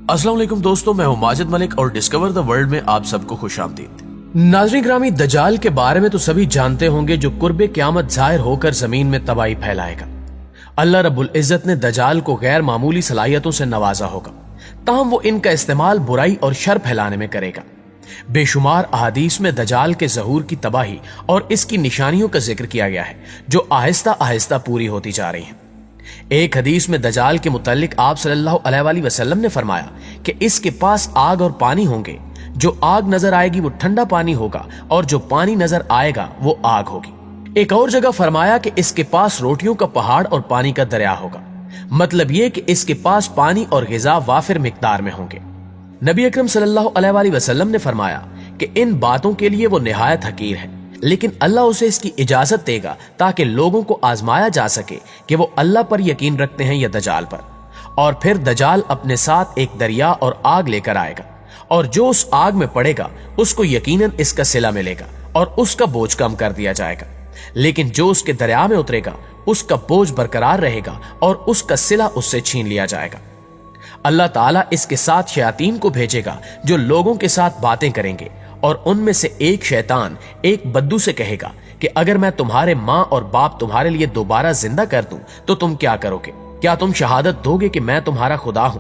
अस्सलाम वालेकुम दोस्तों, मैं हूं माजिद मलिक और डिस्कवर द वर्ल्ड में आप सबको खुश आमदीद। नाज़रीन ग्रामी, दज्जाल के बारे में तो सभी जानते होंगे, जो कुर्बे क़यामत ज़ाहिर होकर जमीन में तबाही फैलाएगा। अल्लाह रब्बुल इज़्ज़त ने दज्जाल को गैर मामूली सलाहियतों से नवाजा होगा, ताहम वो इनका इस्तेमाल बुराई और शर फैलाने में करेगा। बेशुमार अहादीस में दज्जाल के ज़हूर की तबाही और इसकी निशानियों का जिक्र किया गया है, जो आहिस्ता आहिस्ता पूरी होती जा रही हैं। एक हदीस में दज्जाल के मुतालिक आप सल्लल्लाहु अलैहि वसल्लम ने फरमाया कि इसके पास आग और पानी होंगे। जो आग नजर आएगी वो ठंडा पानी होगा और जो पानी नजर आएगा वो आग होगी। एक और जगह फरमाया कि इसके पास रोटियों का पहाड़ और पानी का दरिया होगा। मतलब ये कि इसके पास पानी और ग़िज़ा वाफिर मिकदार में होंगे। नबी अकरम सल्लल्लाहु अलैहि वसल्लम ने फरमाया कि इन बातों के लिए वो निहायत हकीर है, लेकिन अल्लाह उसे इसकी इजाजत देगा ताकि लोगों को आजमाया जा सके कि वो अल्लाह पर यकीन रखते हैं या दज्जाल पर। और फिर दज्जाल अपने साथ एक दरिया और आग लेकर आएगा, और जो उस आग में पड़ेगा उसको यकीनन इसका सिला मिलेगा और उसका बोझ कम कर दिया जाएगा। लेकिन जो उसके दरिया में उतरेगा उसका बोझ बरकरार रहेगा और उसका सिला उससे छीन लिया जाएगा। अल्लाह ताला इसके साथ शयातीन को भेजेगा जो लोगों के साथ बातें करेंगे, और उनमें से एक शैतान एक बद्दू से कहेगा कि अगर मैं तुम्हारे माँ और बाप तुम्हारे लिए दोबारा जिंदा कर दूं तो तुम क्या करोगे? क्या तुम शहादत दोगे कि मैं तुम्हारा खुदा हूं?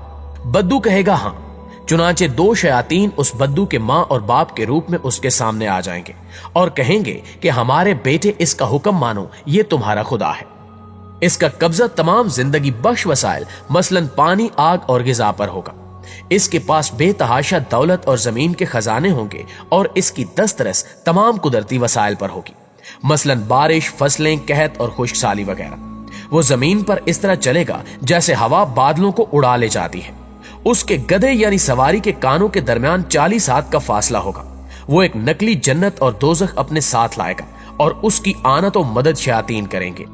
बद्दू कहेगा हाँ। चुनांचे दो शयातीन उस बद्दू के माँ और बाप के रूप में उसके सामने आ जाएंगे और कहेंगे कि हमारे बेटे, इसका हुक्म मानो, ये तुम्हारा खुदा है। इसका कब्जा तमाम जिंदगी बख्श वसाइल मसलन पानी, आग और ग़िज़ा पर होगा। इसके पास बेतहाशा दौलत और जमीन के खजाने होंगे और इसकी दस्तरस तमाम कुदरती वसाइल पर होगी, मसलन बारिश, फसलें, कहत और खुश्क साली वगैरह। वो जमीन पर इस तरह चलेगा जैसे हवा बादलों को उड़ा ले जाती है। उसके गधे यानी सवारी के कानों के दरमियान 40 हाथ का फासला होगा। वो एक नकली जन्नत और दोज़ख अपने साथ लाएगा और उसकी आनत और मदद शयातीन करेंगे,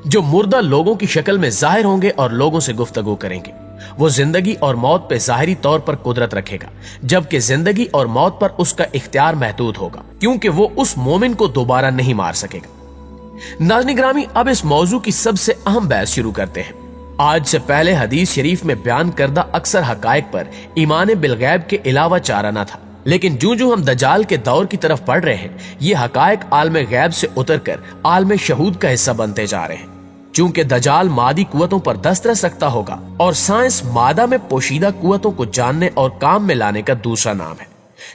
जो मुर्दा लोगों की शक्ल में जाहिर होंगे और लोगों से गुफ्तगू करेंगे। वो जिंदगी और मौत पे जाहिरी तौर पर कुदरत रखेगा, जबकि जिंदगी और मौत पर उसका इख्तियार महदूद होगा, क्योंकि वो उस मोमिन को दोबारा नहीं मार सकेगा। नाज़रीन ग्रामी, अब इस मौजू की सबसे अहम बहस शुरू करते हैं। आज से पहले हदीस शरीफ में बयान करदा अक्सर हकायक पर ईमान बिलगैब के अलावा चारा न था, लेकिन जो जो हम दज्जाल के दौर की तरफ पढ़ रहे हैं, ये हकायक आलम गैब से उतरकर आलम शहूद का हिस्सा बनते जा रहे हैं। चूंकि दज्जाल मादी कुव्वतों पर दस्तरस रखता होगा और साइंस मादा में पोशीदा कुव्वतों को जानने और काम में लाने का दूसरा नाम है,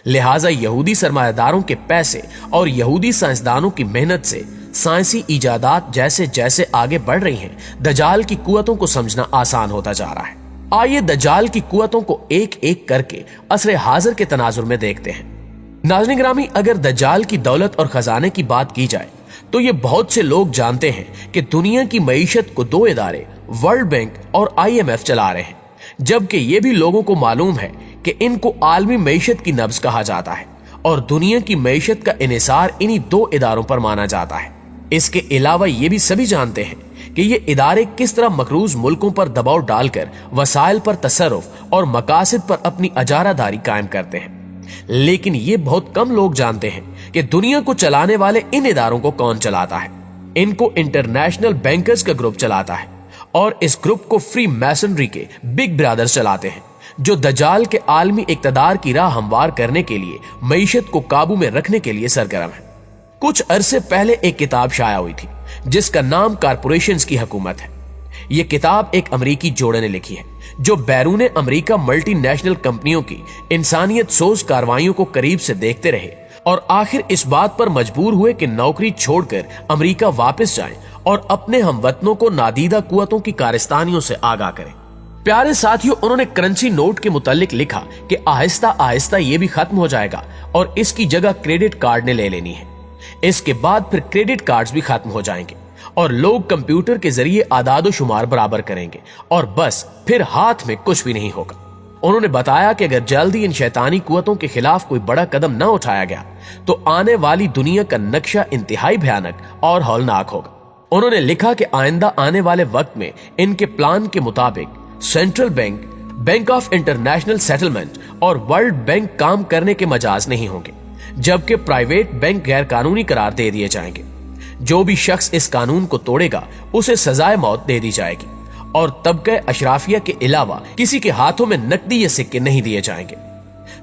लिहाजा यहूदी सरमायादारों के पैसे और यहूदी साइंसदानों की मेहनत से साइंसी इजादात जैसे जैसे आगे बढ़ रही हैं, दज्जाल की कुव्वतों को समझना आसान होता जा रहा है। आइए दज्जाल की कुव्वतों को एक एक करके असरे हाजिर के तनाजुर में देखते हैं। नाज़रीन ग्रामी, अगर दज्जाल की दौलत और खजाने की बात की जाए तो ये बहुत से लोग जानते हैं कि दुनिया की मईशत को दो इदारे वर्ल्ड बैंक और IMF चला रहे हैं, जबकि ये भी लोगों को मालूम है कि इनको आलमी मईशत की नब्ज कहा जाता है और दुनिया की मईशत का इन्हिसार इन्हीं दो इदारों पर माना जाता है। इसके अलावा ये भी सभी जानते हैं कि ये इदारे किस तरह मकरूज मुल्कों पर दबाव डालकर वसाइल पर तसर्रुफ और मकासद पर अपनी अजारादारी कायम करते हैं। लेकिन ये बहुत कम लोग जानते हैं कि दुनिया को चलाने वाले इन इदारों को कौन चलाता है। इनको इंटरनेशनल बैंकर्स का ग्रुप चलाता है और इस ग्रुप को फ्री मैसनरी के बिग ब्रदर्स चलाते हैं, जो दज्जाल के आलमी इक्तदार की राह हमवार करने के लिए मईशत को काबू में रखने के लिए सरगर्म है। कुछ अरसे पहले एक किताब शाया हुई थी जिसका नाम कारपोरेशंस की हुकूमत है। यह किताब एक अमरीकी जोड़े ने लिखी है जो बैरूने अमरीका मल्टीनेशनल कंपनियों की इंसानियत सोज कार्रवाइयों को करीब से देखते रहे और आखिर इस बात पर मजबूर हुए कि नौकरी छोड़कर अमरीका वापस जाएं और अपने हमवतनों को नादीदा कुव्वतों की कारस्तानियों से आगाह करें। प्यारे साथियों, उन्होंने करेंसी नोट के मुतालिक लिखा कि आहिस्ता आहिस्ता ये भी खत्म हो जाएगा और इसकी जगह क्रेडिट कार्ड ने ले लेनी है। इसके बाद फिर क्रेडिट कार्ड्स भी खत्म हो जाएंगे और लोग कंप्यूटर के जरिए आदाद शुमार बराबर करेंगे और बस फिर हाथ में कुछ भी नहीं होगा। उन्होंने बताया कि अगर जल्दी इन शैतानी कुव्वतों के खिलाफ कोई बड़ा कदम न उठाया गया तो आने वाली दुनिया का नक्शा इंतहाई भयानक और हौलनाक होगा। उन्होंने लिखा कि आइंदा आने वाले वक्त में इनके प्लान के मुताबिक central bank, bank of international settlement और वर्ल्ड बैंक काम करने के मजाज नहीं होंगे, जबकि प्राइवेट बैंक गैर कानूनी करार दे दिए जाएंगे। जो भी शख्स इस कानून को तोड़ेगा उसे सजाए मौत दे दी जाएगी और तबके अशराफिया के अलावा किसी के हाथों में नकदी या सिक्के नहीं दिए जाएंगे।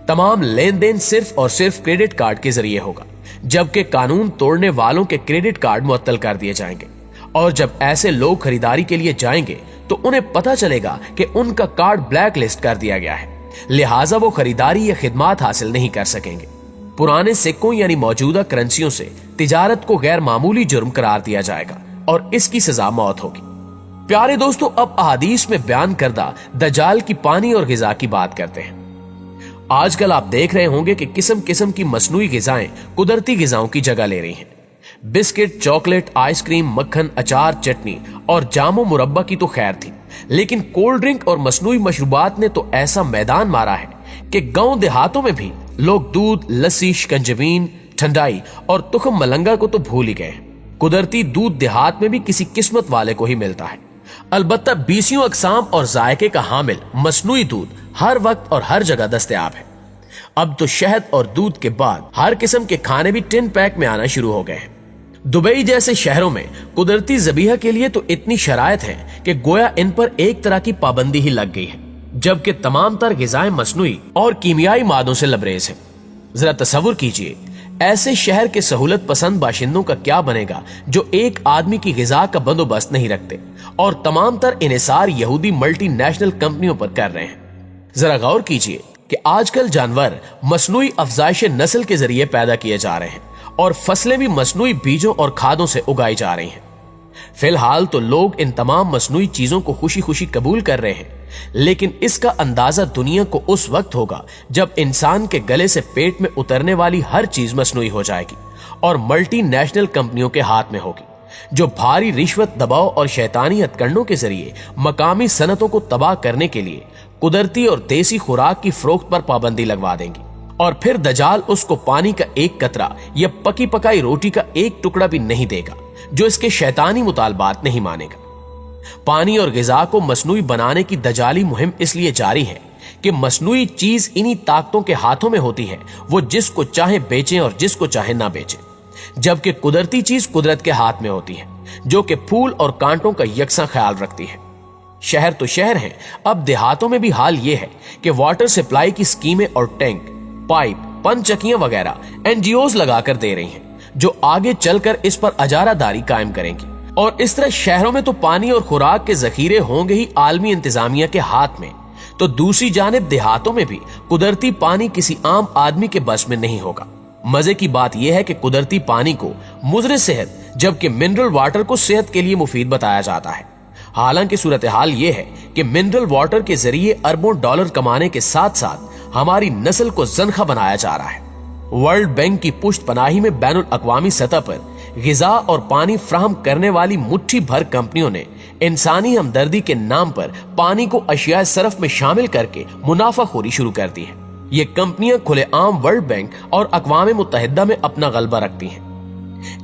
तमाम लेन देन सिर्फ और सिर्फ क्रेडिट कार्ड के जरिए होगा, जबकि कानून तोड़ने वालों के क्रेडिट कार्ड मुअत्तल कर दिए जाएंगे। और जब ऐसे लोग खरीदारी के लिए जाएंगे तो उन्हें पता चलेगा कि उनका कार्ड ब्लैक लिस्ट कर दिया गया है, लिहाजा वो खरीदारी या खिदमात हासिल नहीं कर सकेंगे। पुराने सिक्कों यानी मौजूदा करेंसियों से तिजारत को गैर मामूली जुर्म करार दिया जाएगा और इसकी सजा मौत होगी। प्यारे दोस्तों, अब अहादीस में बयान करदा दज्जाल की पानी और गिजा की बात करते हैं। आजकल आप देख रहे होंगे कि किस्म किस्म की मसनूई गिजाएं कुदरती गिजाओं की जगह ले रही हैं। बिस्किट, चॉकलेट, आइसक्रीम, मक्खन, अचार, चटनी और जामो मुरब्बा की तो खैर थी, लेकिन कोल्ड ड्रिंक और मसनूई मशरूबात ने तो ऐसा मैदान मारा है कि गांव देहातों में भी लोग दूध, लस्सी, शिकंजबीन, ठंडाई और तुखम मलंगा को तो भूल ही गए। कुदरती दूध देहात में भी किसी किस्मत वाले को ही मिलता है। अलबत्ता 20 अकसाम और जायके का हामिल मसनूई दूध हर वक्त और हर जगह दस्तयाब है। अब तो शहद और दूध के बाद हर किस्म के खाने भी टिन पैक में आना शुरू हो गए हैं। दुबई जैसे शहरों में कुदरती ज़बीहा के लिए तो इतनी शरायत है कि गोया इन पर एक तरह की पाबंदी ही लग गई है, जबकि तमाम तर गिजाएं मसनूई और कीमियाई मादों से लबरेज है। जरा तसव्वुर कीजिए, ऐसे शहर के सहूलत पसंद बाशिंदों का क्या बनेगा जो एक आदमी की गिजा का बंदोबस्त नहीं रखते और तमाम तर इन्हिसार यहूदी मल्टी नेशनल कंपनियों पर कर रहे हैं। जरा गौर कीजिए कि आजकल जानवर मसनूई अफजाइश नस्ल के जरिए पैदा किए जा रहे हैं और फसलें भी मसनूई बीजों और खादों से उगाई जा रही हैं। फिलहाल तो लोग इन तमाम मसनूई चीजों को खुशी खुशी कबूल कर रहे हैं, लेकिन इसका अंदाजा दुनिया को उस वक्त होगा जब इंसान के गले से पेट में उतरने वाली हर चीज मसनूई हो जाएगी और मल्टी नेशनल कंपनियों के हाथ में होगी, जो भारी रिश्वत, दबाव और शैतानी हथकंडों के जरिए मकामी सनतों को तबाह करने के लिए कुदरती और देसी खुराक की फरोख्त पर पाबंदी लगवा देंगी। और फिर दजाल उसको पानी का एक कतरा या पकी पकाई रोटी का एक टुकड़ा भी नहीं देगा जो इसके शैतानी मुतालबात नहीं मानेगा। पानी और गिजा को मसनूई बनाने की दजाली मुहिम इसलिए जारी है कि मसनूई चीज इन्हीं ताकतों के हाथों में होती है, वो जिसको चाहे बेचें और जिसको चाहे ना बेचें, जबकि कुदरती चीज कुदरत के हाथ में होती है जो कि फूल और कांटों का यकसा ख्याल रखती है। शहर तो शहर हैं, अब देहातों में भी हाल ये है कि वाटर सप्लाई की स्कीमें और टैंक, पाइप, पनचक्कियां वगैरह एनजीओज लगाकर दे रही हैं, जो आगे चलकर इस पर अजारादारी कायम करेंगी। और इस तरह शहरों में तो पानी और खुराक के जखीरे होंगे ही आलमी इंतजामिया के हाथ में, तो दूसरी जानिब देहातों में भी कुदरती पानी किसी आम आदमी के बस में नहीं होगा। मजे की बात यह है कि कुदरती पानी को मुज़र सेहत जबकि मिनरल वाटर को सेहत के लिए मुफीद बताया जाता है। हालांकि सूरत हाल ये है कि मिनरल वाटर के जरिए अरबों डॉलर कमाने के साथ साथ हमारी नस्ल को जनखा बनाया जा रहा है। वर्ल्ड बैंक की पुष्ट पनाही में बैनुल अक़वामी सतह पर गिजा और पानी फ्राहम करने वाली मुट्ठी भर कंपनियों ने इंसानी हमदर्दी के नाम पर पानी को अशिया सरफ में शामिल करके मुनाफाखोरी शुरू कर दी है। ये कंपनियां खुलेआम वर्ल्ड बैंक और अक़वाम मुत्तहिदा में अपना गलबा रखती हैं।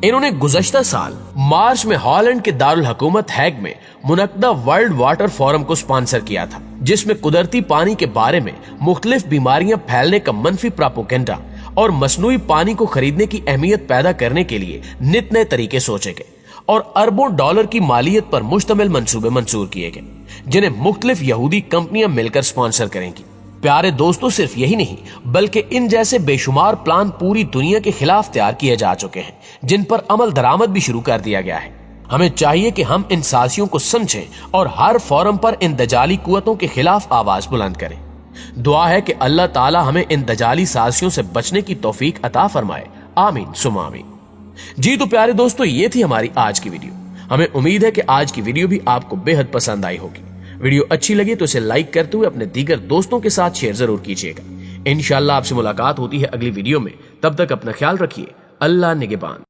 इन्होंने गुज़श्ता साल मार्च में हॉलैंड के दारुल हुकूमत हैग में मुनक्दा वर्ल्ड वाटर फोरम को स्पॉन्सर किया था, जिसमें कुदरती पानी के बारे में मुख्तलिफ बीमारियां फैलने का मंफी प्रोपेगेंडा और मसनूई पानी को खरीदने की अहमियत पैदा करने के लिए नित नए तरीके सोचे गए और अरबों डॉलर की मालियत पर मुश्तमिल मंसूबे मंजूर किए गए, जिन्हें मुख्तलिफ यहूदी कंपनियां मिलकर स्पॉन्सर करेंगी। प्यारे दोस्तों, सिर्फ यही नहीं बल्कि इन जैसे बेशुमार प्लान पूरी दुनिया के खिलाफ तैयार किए जा चुके हैं, जिन पर अमल दरामद भी शुरू कर दिया गया है। हमें चाहिए कि हम इन साजिशों को समझें और हर फोरम पर इन दजाली कुव्वतों के खिलाफ आवाज बुलंद करें। दुआ है कि अल्लाह ताला हमें इन दजाली साजिशों से बचने की तौफीक अता फरमाए। आमीन सुम्मा आमीन। जी तो प्यारे दोस्तों, ये थी हमारी आज की वीडियो। हमें उम्मीद है कि आज की वीडियो भी आपको बेहद पसंद आई होगी। वीडियो अच्छी लगी तो इसे लाइक करते हुए अपने दीगर दोस्तों के साथ शेयर जरूर कीजिएगा। इंशाअल्लाह आपसे मुलाकात होती है अगली वीडियो में। तब तक अपना ख्याल रखिए। अल्लाह निगहबान।